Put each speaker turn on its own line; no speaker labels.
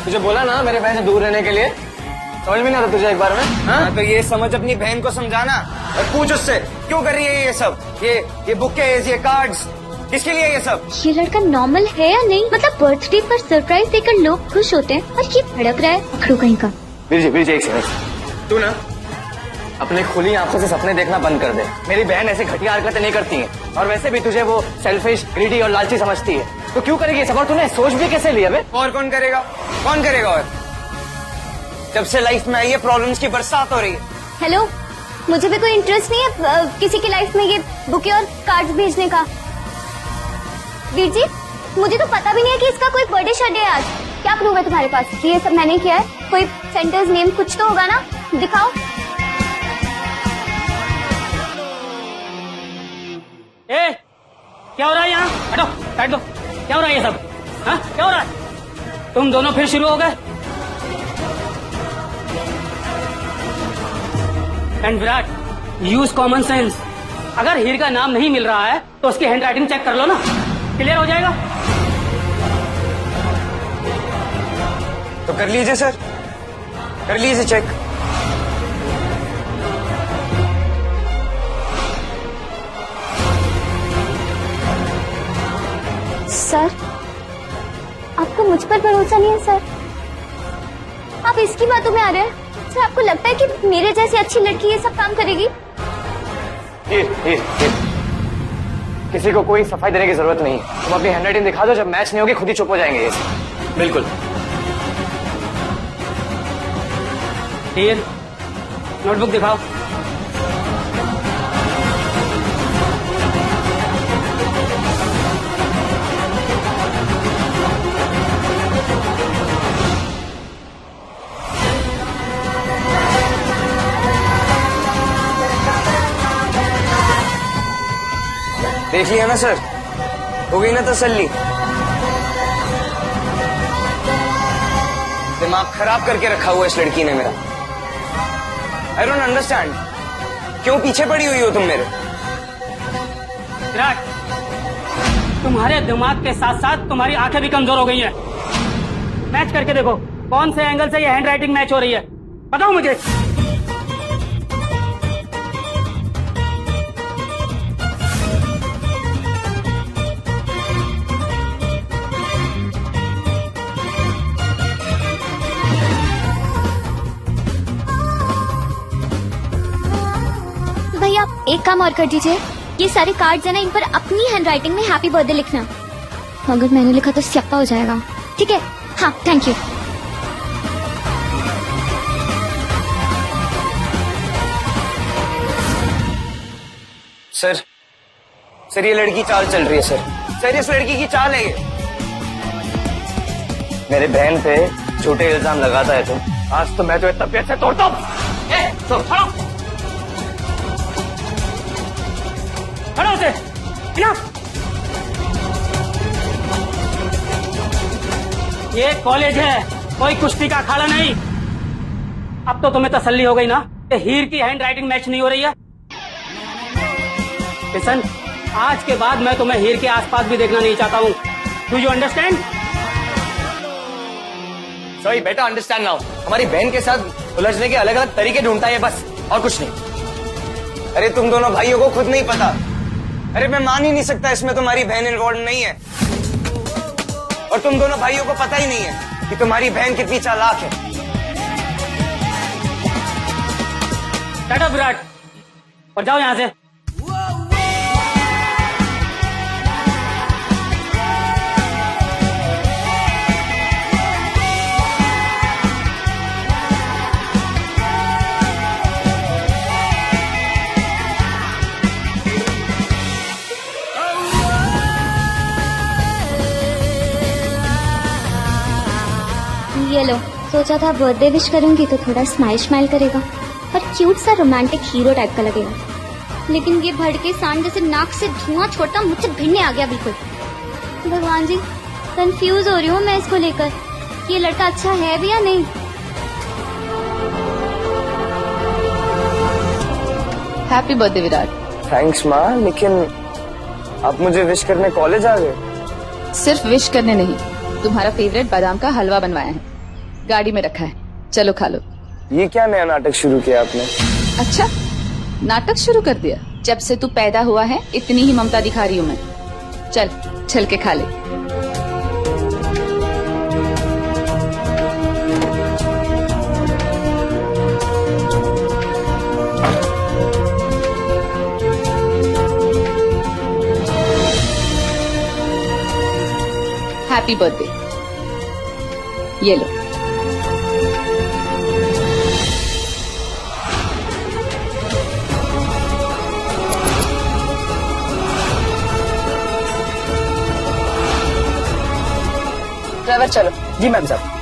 तुझे बोला ना मेरे बहन से दूर रहने के लिए, समझ में नहीं आता तुझे एक बार में? हाँ तो ये समझ अपनी बहन को समझाना और पूछ उससे क्यों कर रही है ये सब, ये बुकेज, ये कार्ड्स, किसके लिए ये सब?
ये लड़का नॉर्मल है या नहीं? मतलब बर्थडे पर सरप्राइज देकर लोग खुश होते हैं और ये भड़क रहा है पकड़ो कहीं का।
वीर जी एक सेकंड, तू ना अपने खुली आंखों से सपने देखना बंद कर दे। मेरी बहन ऐसे घटिया हरकतें नहीं करती है और वैसे भी तुझे वो सेल्फिश, ग्रीडी और लालची समझती है, तो क्यों करेगी ये सब? और तूने सोच भी कैसे लिया बे? और कौन करेगा और जब से लाइफ में आई है प्रॉब्लम्स की बरसात हो रही है।
हेलो, मुझे भी कोई इंटरेस्ट नहीं है किसी की लाइफ में ये बुके और कार्ड्स भेजने का। वीर जी, मुझे तो पता भी नहीं है कि इसका कोई बर्थडे शर्डे है आज। क्या प्रूफ है तुम्हारे पास कि ये सब मैंने किया है? कोई सेंटर्स नेम कुछ तो होगा ना, दिखाओ।
ए, क्या हो रहा है यहाँ? हटो, काट दो। क्या हो रहा है ये सब? हाँ, क्या हो रहा है? तुम दोनों फिर शुरू हो गए? And Virat, use common sense. अगर हीर का नाम नहीं मिल रहा है तो उसकी हैंड राइटिंग चेक कर लो ना, क्लियर हो जाएगा।
तो कर लीजिए सर, कर लीजिए चेक।
सर, आपको मुझ पर भरोसा नहीं है सर? आप इसकी बातों में आ रहे हैं? सर, आपको लगता है कि मेरे जैसी अच्छी लड़की ये सब काम करेगी?
ये। किसी को कोई सफाई देने की जरूरत नहीं। तुम अपनी हैंडराइटिंग दिखा दो, जब मैच नहीं होगी खुद ही चुप हो जाएंगे ये। बिल्कुल।
हीर, नोटबुक दिखाओ।
देख लिया ना सर, हो गई ना तसल्ली? दिमाग खराब करके रखा हुआ इस लड़की ने मेरा। आई डोंट अंडरस्टैंड, क्यों पीछे पड़ी हुई हो तुम मेरे?
विराट, तुम्हारे दिमाग के साथ साथ तुम्हारी आंखें भी कमजोर हो गई हैं। मैच करके देखो कौन से एंगल से ये हैंड राइटिंग मैच हो रही है, बताओ मुझे।
भैया, आप एक काम और कर दीजिए, ये सारे कार्ड्स है ना, इन पर अपनी हैंडराइटिंग में हैप्पी बर्थडे लिखना। अगर मैंने लिखा तो स्यापा हो जाएगा। ठीक है? हाँ, थैंक यू।
सर ये लड़की चाल चल रही है सर, इस लड़की की चाल है ये। मेरे बहन पे झूठे इल्जाम लगाता है तुम। आज तो मैं तो इतना पैसे तोड़ता हूँ।
खड़ो से, ये कॉलेज है, कोई कुश्ती का अखाड़ा नहीं। अब तो तुम्हें तसल्ली हो गई ना कि हीर की हैंड राइटिंग मैच नहीं हो रही है। किशन, आज के बाद मैं तुम्हें हीर के आसपास भी देखना नहीं चाहता हूँ। Do you understand?
सॉरी बेटा, अंडरस्टैंड नाउ। हमारी बहन के साथ उलझने के अलग अलग तरीके ढूंढता है बस, और कुछ नहीं। अरे तुम दोनों भाइयों को खुद नहीं पता। अरे मैं मान ही नहीं सकता इसमें तुम्हारी बहन इन्वॉल्व नहीं है, और तुम दोनों भाइयों को पता ही नहीं है कि तुम्हारी बहन कितनी चालाक है।
टाटा विराट, और जाओ यहाँ से।
ये लो, सोचा था बर्थडे विश करूंगी तो थोड़ा स्माइल करेगा और क्यूट सा रोमांटिक हीरो टाइप का लगेगा, लेकिन ये भड़के सांड जैसे नाक से धुआं छोड़ता मुझसे भिड़ने आ गया बिल्कुल। भगवान जी, कंफ्यूज हो रही हूँ मैं इसको लेकर, ये लड़का अच्छा है भी या नहीं।
Happy birthday Virat.
थैंक्स माँ, लेकिन आप मुझे विश करने कॉलेज आ गए?
सिर्फ विश करने नहीं, तुम्हारा फेवरेट बादाम का हलवा बनवाया है। गाड़ी में रखा है, चलो खा लो।
ये क्या नया नाटक शुरू किया आपने?
अच्छा, नाटक शुरू कर दिया? जब से तू पैदा हुआ है इतनी ही ममता दिखा रही हूँ मैं। चल चल के खा ले। हैप्पी बर्थडे, ये लो।
ड्राइवर चलो। जी मैम साहब।